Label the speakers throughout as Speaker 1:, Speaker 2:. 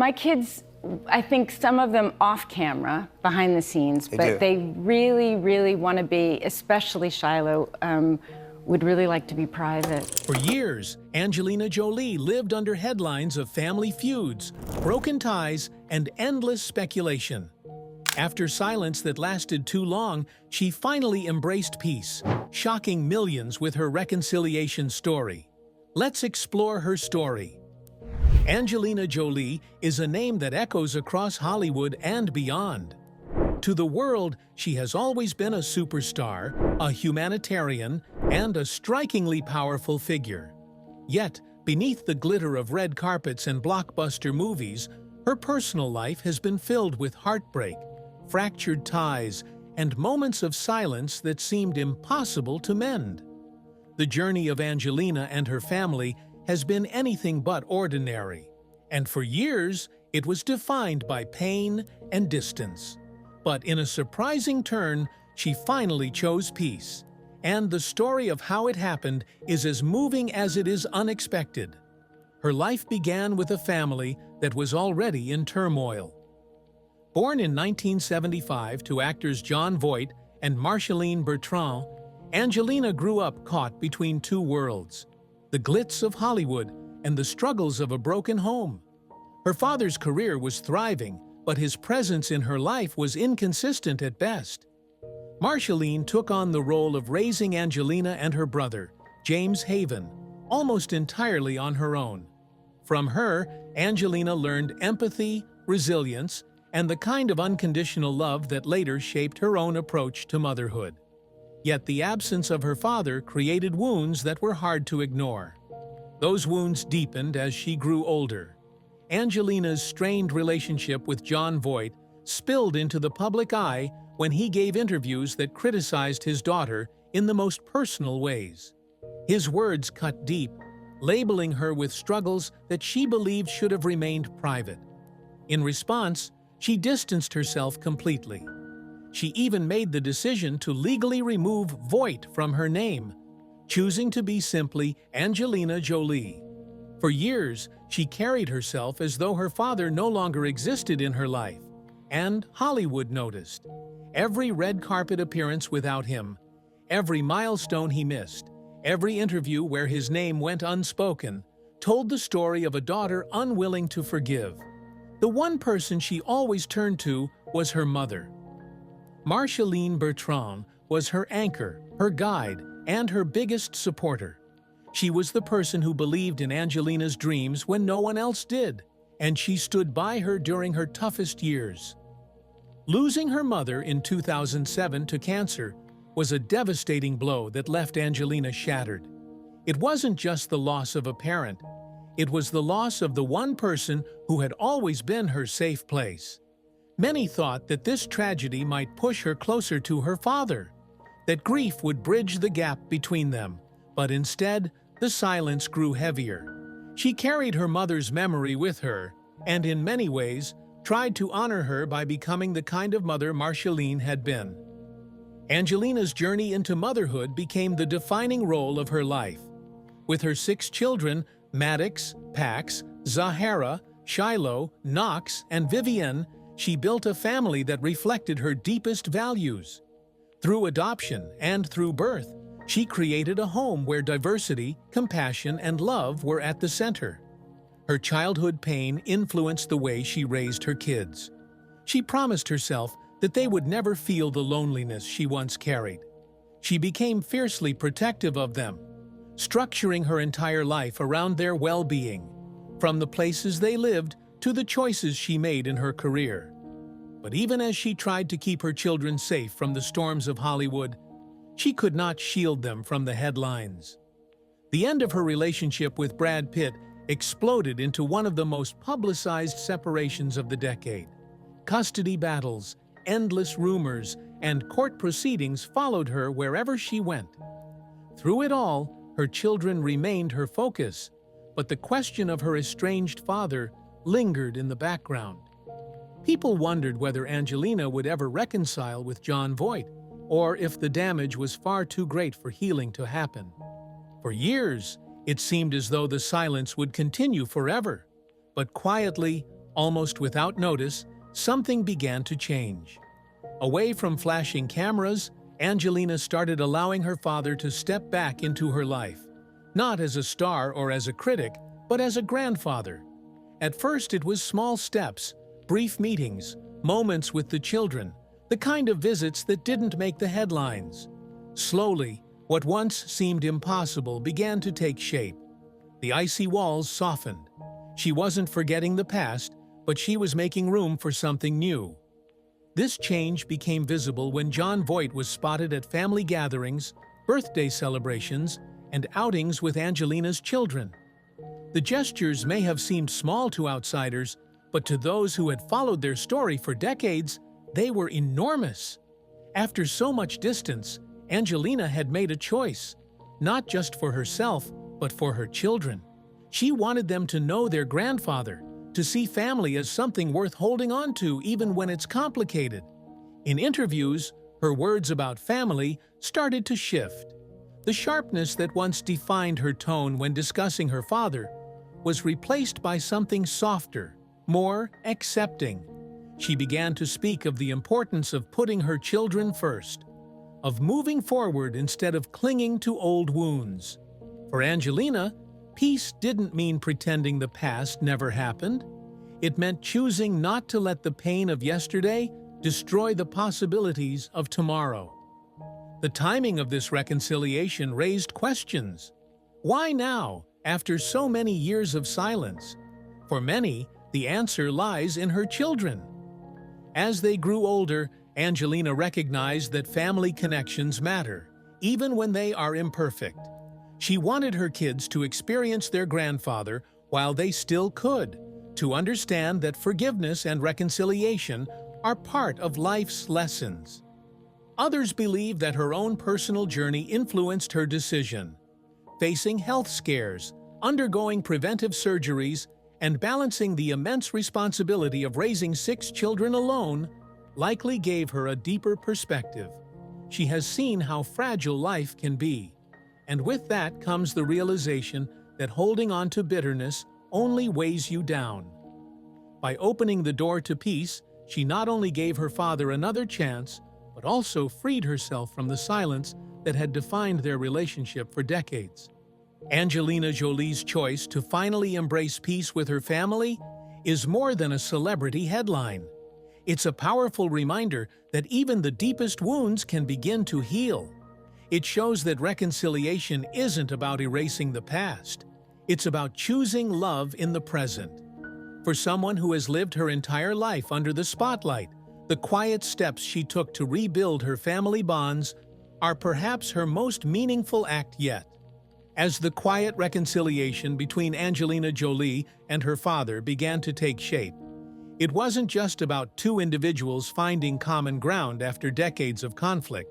Speaker 1: My kids, I think some of them off camera, behind the scenes, but they really, really want to be, especially Shiloh, would really like to be private.
Speaker 2: For years, Angelina Jolie lived under headlines of family feuds, broken ties, and endless speculation. After silence that lasted too long, she finally embraced peace, shocking millions with her reconciliation story. Let's explore her story. Angelina Jolie is a name that echoes across Hollywood and beyond. To the world, she has always been a superstar, a humanitarian, and a strikingly powerful figure. Yet, beneath the glitter of red carpets and blockbuster movies, her personal life has been filled with heartbreak, fractured ties, and moments of silence that seemed impossible to mend. The journey of Angelina and her family has been anything but ordinary, and for years it was defined by pain and distance. But in a surprising turn, she finally chose peace. And the story of how it happened is as moving as it is unexpected. Her life began with a family that was already in turmoil. Born in 1975 to actors Jon Voight and Marceline Bertrand, Angelina grew up caught between two worlds, the glitz of Hollywood and the struggles of a broken home. Her father's career was thriving, but his presence in her life was inconsistent at best. Marceline took on the role of raising Angelina and her brother, James Haven, almost entirely on her own. From her, Angelina learned empathy, resilience, and the kind of unconditional love that later shaped her own approach to motherhood. Yet the absence of her father created wounds that were hard to ignore. Those wounds deepened as she grew older. Angelina's strained relationship with Jon Voight spilled into the public eye when he gave interviews that criticized his daughter in the most personal ways. His words cut deep, labeling her with struggles that she believed should have remained private. In response, she distanced herself completely. She even made the decision to legally remove Voight from her name, choosing to be simply Angelina Jolie. For years, she carried herself as though her father no longer existed in her life, and Hollywood noticed. Every red carpet appearance without him, every milestone he missed, every interview where his name went unspoken, told the story of a daughter unwilling to forgive. The one person she always turned to was her mother. Marceline Bertrand was her anchor, her guide, and her biggest supporter. She was the person who believed in Angelina's dreams when no one else did, and she stood by her during her toughest years. Losing her mother in 2007 to cancer was a devastating blow that left Angelina shattered. It wasn't just the loss of a parent, it was the loss of the one person who had always been her safe place. Many thought that this tragedy might push her closer to her father, that grief would bridge the gap between them, but instead, the silence grew heavier. She carried her mother's memory with her, and in many ways, tried to honor her by becoming the kind of mother Marceline had been. Angelina's journey into motherhood became the defining role of her life. With her 6 children, Maddox, Pax, Zahara, Shiloh, Knox, and Vivienne, she built a family that reflected her deepest values. Through adoption and through birth, she created a home where diversity, compassion, and love were at the center. Her childhood pain influenced the way she raised her kids. She promised herself that they would never feel the loneliness she once carried. She became fiercely protective of them, structuring her entire life around their well-being, from the places they lived to the choices she made in her career. But even as she tried to keep her children safe from the storms of Hollywood, she could not shield them from the headlines. The end of her relationship with Brad Pitt exploded into one of the most publicized separations of the decade. Custody battles, endless rumors, and court proceedings followed her wherever she went. Through it all, her children remained her focus, but the question of her estranged father lingered in the background. People wondered whether Angelina would ever reconcile with Jon Voight, or if the damage was far too great for healing to happen. For years, it seemed as though the silence would continue forever. But quietly, Almost without notice, something began to change. Away from flashing cameras, Angelina started allowing her father to step back into her life, not as a star or as a critic, but as a grandfather. At first, it was small steps, brief meetings, moments with the children, the kind of visits that didn't make the headlines. Slowly, what once seemed impossible began to take shape. The icy walls softened. She wasn't forgetting the past, but she was making room for something new. This change became visible when Jon Voight was spotted at family gatherings, birthday celebrations, and outings with Angelina's children. The gestures may have seemed small to outsiders, but to those who had followed their story for decades, they were enormous. After so much distance, Angelina had made a choice, not just for herself, but for her children. She wanted them to know their grandfather, to see family as something worth holding on to even when it's complicated. In interviews, her words about family started to shift. The sharpness that once defined her tone when discussing her father was replaced by something softer, more accepting. She began to speak of the importance of putting her children first, of moving forward instead of clinging to old wounds. For Angelina, peace didn't mean pretending the past never happened. It meant choosing not to let the pain of yesterday destroy the possibilities of tomorrow. The timing of this reconciliation raised questions. Why now, after so many years of silence? For many, the answer lies in her children. As they grew older, Angelina recognized that family connections matter, even when they are imperfect. She wanted her kids to experience their grandfather while they still could, to understand that forgiveness and reconciliation are part of life's lessons. Others believe that her own personal journey influenced her decision. Facing health scares, undergoing preventive surgeries, and balancing the immense responsibility of raising 6 children alone likely gave her a deeper perspective. She has seen how fragile life can be. And with that comes the realization that holding on to bitterness only weighs you down. By opening the door to peace, she not only gave her father another chance, but also freed herself from the silence that had defined their relationship for decades. Angelina Jolie's choice to finally embrace peace with her family is more than a celebrity headline. It's a powerful reminder that even the deepest wounds can begin to heal. It shows that reconciliation isn't about erasing the past. It's about choosing love in the present. For someone who has lived her entire life under the spotlight, the quiet steps she took to rebuild her family bonds are perhaps her most meaningful act yet. As the quiet reconciliation between Angelina Jolie and her father began to take shape, it wasn't just about 2 individuals finding common ground after decades of conflict.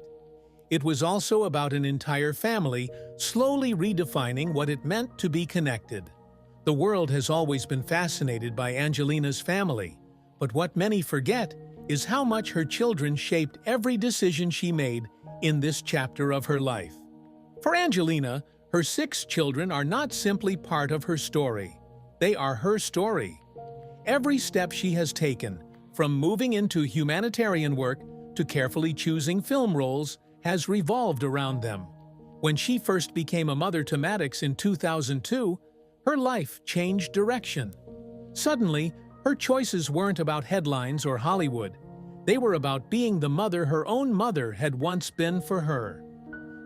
Speaker 2: It was also about an entire family slowly redefining what it meant to be connected. The world has always been fascinated by Angelina's family, but what many forget is how much her children shaped every decision she made in this chapter of her life. For Angelina, her 6 children are not simply part of her story. They are her story. Every step she has taken, from moving into humanitarian work to carefully choosing film roles, has revolved around them. When she first became a mother to Maddox in 2002, her life changed direction. Suddenly, her choices weren't about headlines or Hollywood. They were about being the mother her own mother had once been for her.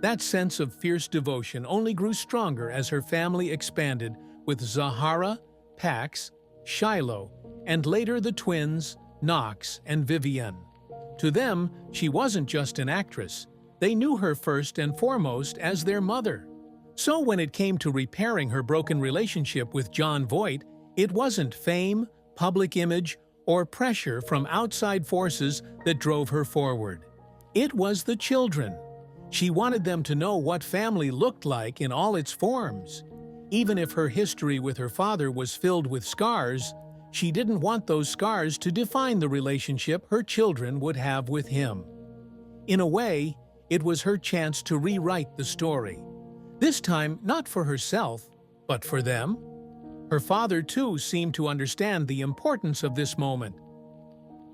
Speaker 2: That sense of fierce devotion only grew stronger as her family expanded with Zahara, Pax, Shiloh, and later the twins, Knox and Vivienne. To them, she wasn't just an actress. They knew her first and foremost as their mother. So when it came to repairing her broken relationship with Jon Voight, it wasn't fame, public image, or pressure from outside forces that drove her forward. It was the children. She wanted them to know what family looked like in all its forms. Even if her history with her father was filled with scars, she didn't want those scars to define the relationship her children would have with him. In a way, it was her chance to rewrite the story. This time, not for herself, but for them. Her father, too, seemed to understand the importance of this moment.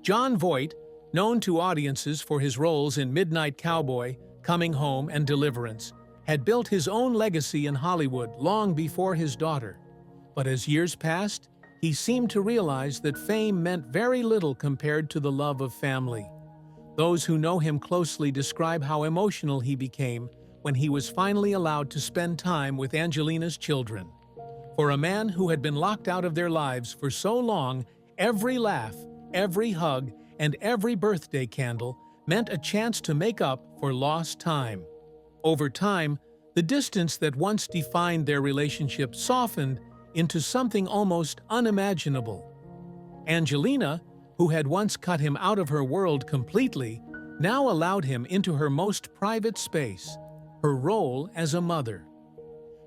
Speaker 2: Jon Voight, known to audiences for his roles in Midnight Cowboy, Coming Home, and Deliverance, had built his own legacy in Hollywood long before his daughter. But as years passed, he seemed to realize that fame meant very little compared to the love of family. Those who know him closely describe how emotional he became when he was finally allowed to spend time with Angelina's children. For a man who had been locked out of their lives for so long, every laugh, every hug, and every birthday candle meant a chance to make up for lost time. Over time, the distance that once defined their relationship softened into something almost unimaginable. Angelina, who had once cut him out of her world completely, now allowed him into her most private space, her role as a mother.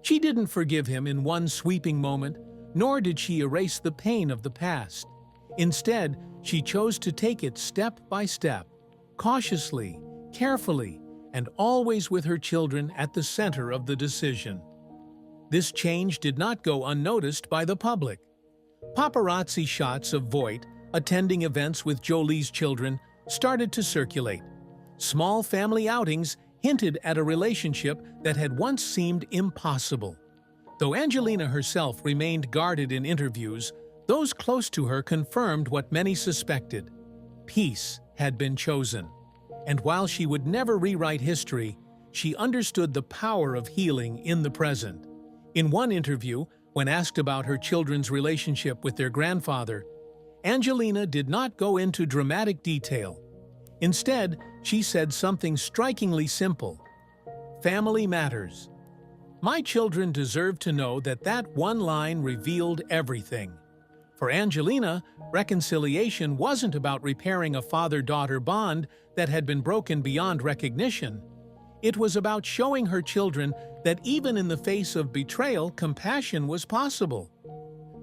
Speaker 2: She didn't forgive him in one sweeping moment, nor did she erase the pain of the past. Instead, she chose to take it step by step, cautiously, carefully, and always with her children at the center of the decision. This change did not go unnoticed by the public. Paparazzi shots of Voight attending events with Jolie's children started to circulate. Small family outings hinted at a relationship that had once seemed impossible. Though Angelina herself remained guarded in interviews, those close to her confirmed what many suspected. Peace had been chosen. And while she would never rewrite history, she understood the power of healing in the present. In one interview, when asked about her children's relationship with their grandfather, Angelina did not go into dramatic detail. Instead, she said something strikingly simple: "Family matters." My children deserve to know that one line revealed everything. For Angelina, reconciliation wasn't about repairing a father-daughter bond that had been broken beyond recognition. It was about showing her children that even in the face of betrayal, compassion was possible.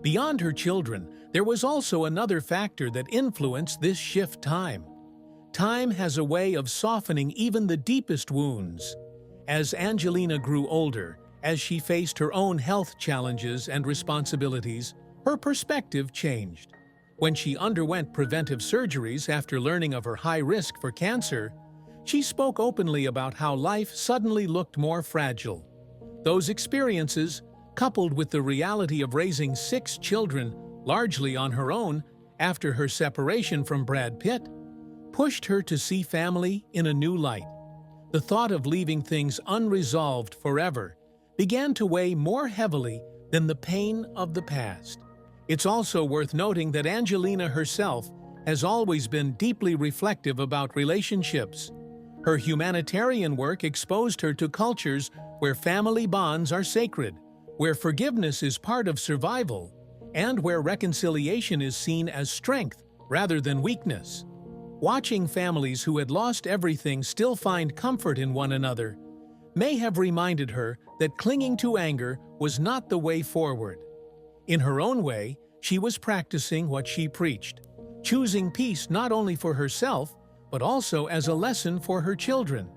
Speaker 2: Beyond her children, there was also another factor that influenced this shift: time. Time has a way of softening even the deepest wounds. As Angelina grew older, as she faced her own health challenges and responsibilities, her perspective changed. When she underwent preventive surgeries after learning of her high risk for cancer, she spoke openly about how life suddenly looked more fragile. Those experiences, coupled with the reality of raising 6 children, largely on her own, after her separation from Brad Pitt, pushed her to see family in a new light. The thought of leaving things unresolved forever began to weigh more heavily than the pain of the past. It's also worth noting that Angelina herself has always been deeply reflective about relationships. Her humanitarian work exposed her to cultures where family bonds are sacred, where forgiveness is part of survival, and where reconciliation is seen as strength rather than weakness. Watching families who had lost everything still find comfort in one another may have reminded her that clinging to anger was not the way forward. In her own way, she was practicing what she preached, choosing peace not only for herself, but also as a lesson for her children.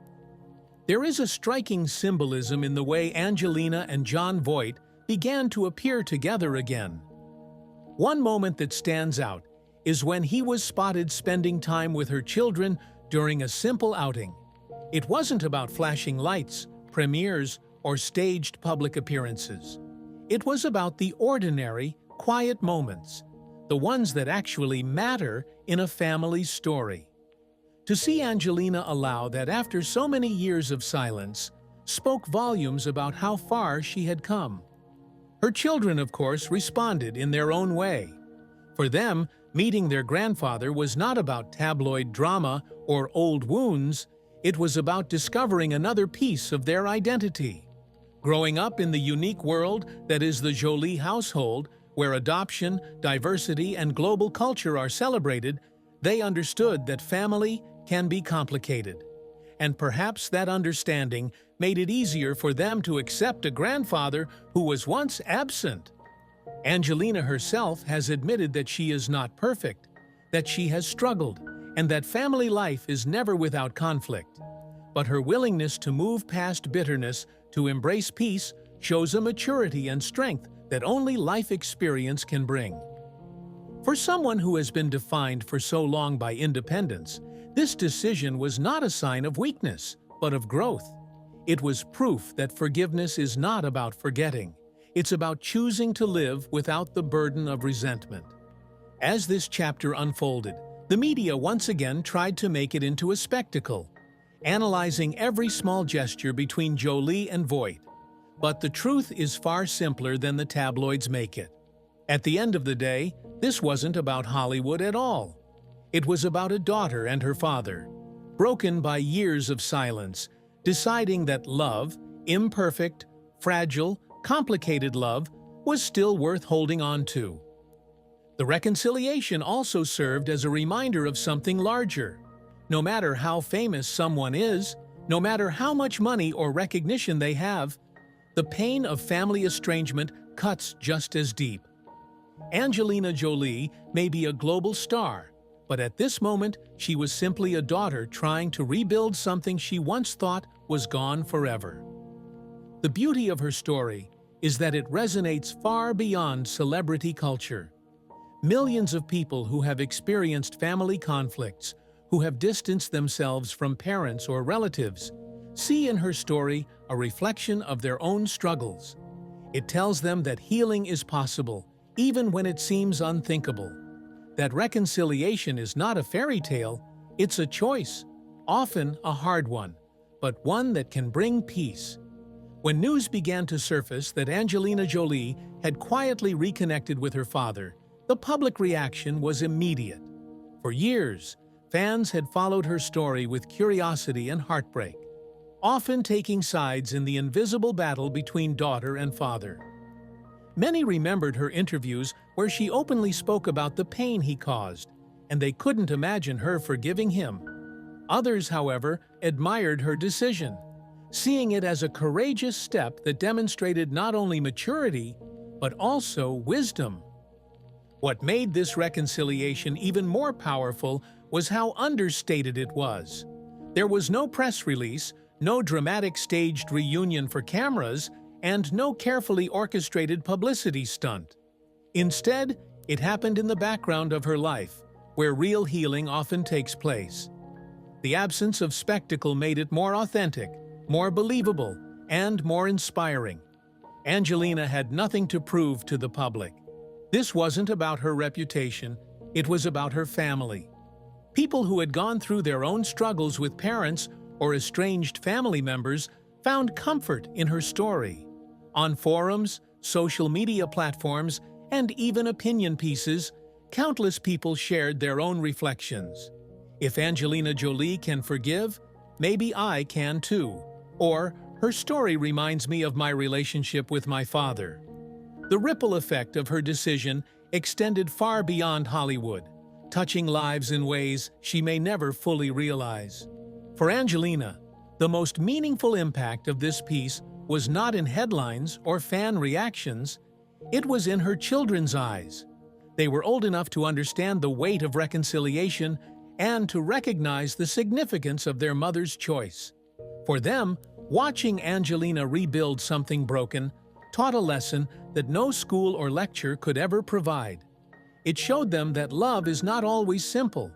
Speaker 2: There is a striking symbolism in the way Angelina and Jon Voight began to appear together again. One moment that stands out is when he was spotted spending time with her children during a simple outing. It wasn't about flashing lights, premieres, or staged public appearances. It was about the ordinary, quiet moments, the ones that actually matter in a family's story. To see Angelina allow that after so many years of silence spoke volumes about how far she had come. Her children, of course, responded in their own way. For them, meeting their grandfather was not about tabloid drama or old wounds. It was about discovering another piece of their identity. Growing up in the unique world that is the Jolie household, where adoption, diversity, and global culture are celebrated, they understood that family can be complicated. And perhaps that understanding made it easier for them to accept a grandfather who was once absent. Angelina herself has admitted that she is not perfect, that she has struggled, and that family life is never without conflict. But her willingness to move past bitterness to embrace peace shows a maturity and strength that only life experience can bring. For someone who has been defined for so long by independence, this decision was not a sign of weakness, but of growth. It was proof that forgiveness is not about forgetting. It's about choosing to live without the burden of resentment. As this chapter unfolded, the media once again tried to make it into a spectacle, analyzing every small gesture between Jolie and Voight. But the truth is far simpler than the tabloids make it. At the end of the day, this wasn't about Hollywood at all. It was about a daughter and her father, broken by years of silence, deciding that love, imperfect, fragile, complicated love, was still worth holding on to. The reconciliation also served as a reminder of something larger. No matter how famous someone is, no matter how much money or recognition they have, the pain of family estrangement cuts just as deep. Angelina Jolie may be a global star, but at this moment she was simply a daughter trying to rebuild something she once thought was gone forever. The beauty of her story is that it resonates far beyond celebrity culture. Millions of people who have experienced family conflicts, who have distanced themselves from parents or relatives, see in her story a reflection of their own struggles. It tells them that healing is possible, even when it seems unthinkable. That reconciliation is not a fairy tale, it's a choice, often a hard one, but one that can bring peace. When news began to surface that Angelina Jolie had quietly reconnected with her father, the public reaction was immediate. For years, fans had followed her story with curiosity and heartbreak, often taking sides in the invisible battle between daughter and father. Many remembered her interviews where she openly spoke about the pain he caused, and they couldn't imagine her forgiving him. Others, however, admired her decision, seeing it as a courageous step that demonstrated not only maturity, but also wisdom. What made this reconciliation even more powerful was how understated it was. There was no press release, no dramatic staged reunion for cameras, and no carefully orchestrated publicity stunt. Instead, it happened in the background of her life, where real healing often takes place. The absence of spectacle made it more authentic, more believable, and more inspiring. Angelina had nothing to prove to the public. This wasn't about her reputation, it was about her family. People who had gone through their own struggles with parents or estranged family members found comfort in her story. On forums, social media platforms, and even opinion pieces, countless people shared their own reflections. If Angelina Jolie can forgive, maybe I can too. Or, her story reminds me of my relationship with my father. The ripple effect of her decision extended far beyond Hollywood, touching lives in ways she may never fully realize. For Angelina, the most meaningful impact of this piece was not in headlines or fan reactions, it was in her children's eyes. They were old enough to understand the weight of reconciliation and to recognize the significance of their mother's choice. For them, watching Angelina rebuild something broken taught a lesson that no school or lecture could ever provide. It showed them that love is not always simple,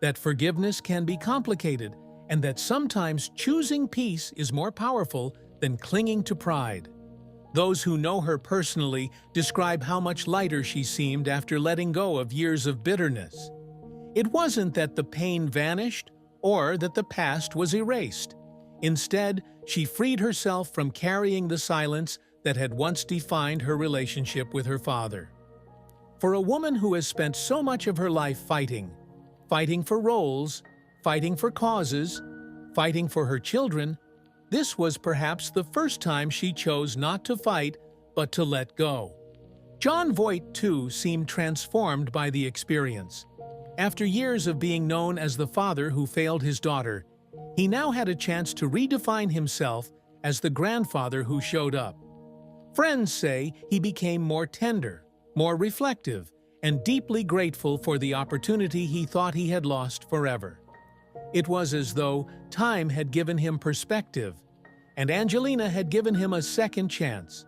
Speaker 2: that forgiveness can be complicated, and that sometimes choosing peace is more powerful than clinging to pride. Those who know her personally describe how much lighter she seemed after letting go of years of bitterness. It wasn't that the pain vanished or that the past was erased. Instead, she freed herself from carrying the silence that had once defined her relationship with her father. For a woman who has spent so much of her life fighting for roles, fighting for causes, fighting for her children, this was perhaps the first time she chose not to fight, but to let go. Jon Voight, too, seemed transformed by the experience. After years of being known as the father who failed his daughter, he now had a chance to redefine himself as the grandfather who showed up. Friends say he became more tender, more reflective, and deeply grateful for the opportunity he thought he had lost forever. It was as though time had given him perspective, and Angelina had given him a second chance.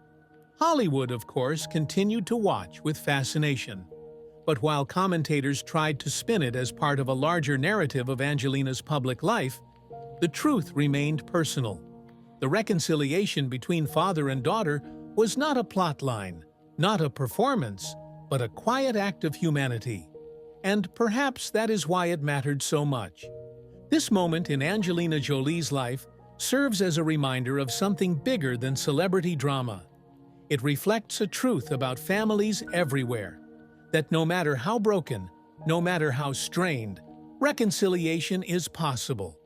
Speaker 2: Hollywood, of course, continued to watch with fascination. But while commentators tried to spin it as part of a larger narrative of Angelina's public life, the truth remained personal. The reconciliation between father and daughter was not a plot line, not a performance, but a quiet act of humanity. And perhaps that is why it mattered so much. This moment in Angelina Jolie's life serves as a reminder of something bigger than celebrity drama. It reflects a truth about families everywhere, that no matter how broken, no matter how strained, reconciliation is possible.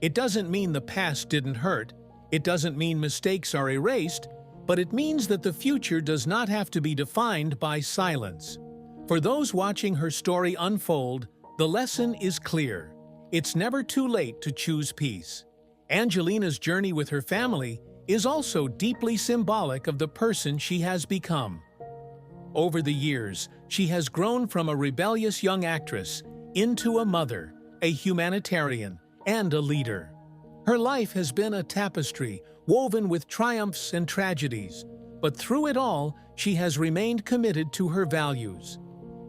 Speaker 2: It doesn't mean the past didn't hurt, it doesn't mean mistakes are erased, but it means that the future does not have to be defined by silence. For those watching her story unfold, the lesson is clear. It's never too late to choose peace. Angelina's journey with her family is also deeply symbolic of the person she has become. Over the years, she has grown from a rebellious young actress into a mother, a humanitarian, and a leader. Her life has been a tapestry woven with triumphs and tragedies, but through it all, she has remained committed to her values.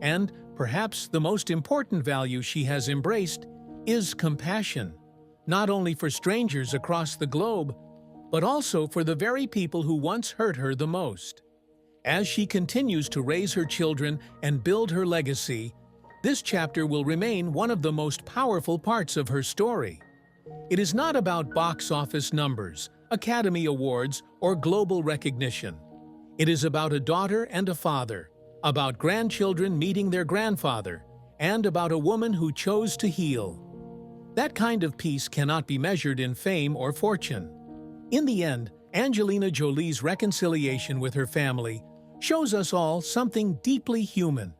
Speaker 2: And perhaps the most important value she has embraced is compassion, not only for strangers across the globe, but also for the very people who once hurt her the most. As she continues to raise her children and build her legacy, this chapter will remain one of the most powerful parts of her story. It is not about box office numbers, Academy Awards, or global recognition. It is about a daughter and a father, about grandchildren meeting their grandfather, and about a woman who chose to heal. That kind of peace cannot be measured in fame or fortune. In the end, Angelina Jolie's reconciliation with her family shows us all something deeply human.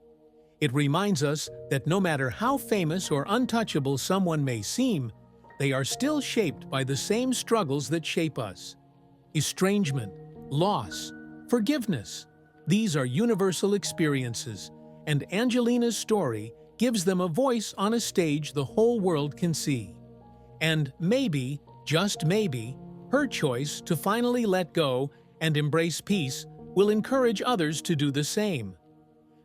Speaker 2: It reminds us that no matter how famous or untouchable someone may seem, they are still shaped by the same struggles that shape us. Estrangement, loss, forgiveness. These are universal experiences, and Angelina's story gives them a voice on a stage the whole world can see. And maybe, just maybe, her choice to finally let go and embrace peace will encourage others to do the same.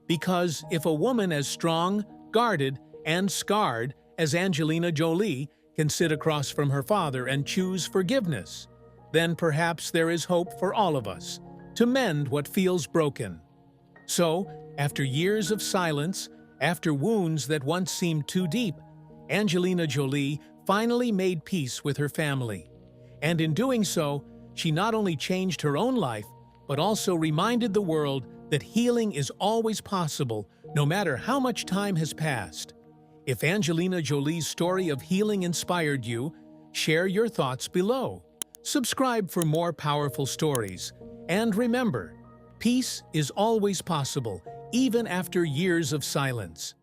Speaker 2: Because if a woman as strong, guarded, and scarred as Angelina Jolie can sit across from her father and choose forgiveness, then perhaps there is hope for all of us to mend what feels broken. So, after years of silence, after wounds that once seemed too deep, Angelina Jolie finally made peace with her family. And in doing so, she not only changed her own life, but also reminded the world that healing is always possible, no matter how much time has passed. If Angelina Jolie's story of healing inspired you, share your thoughts below. Subscribe for more powerful stories. And remember, peace is always possible, even after years of silence.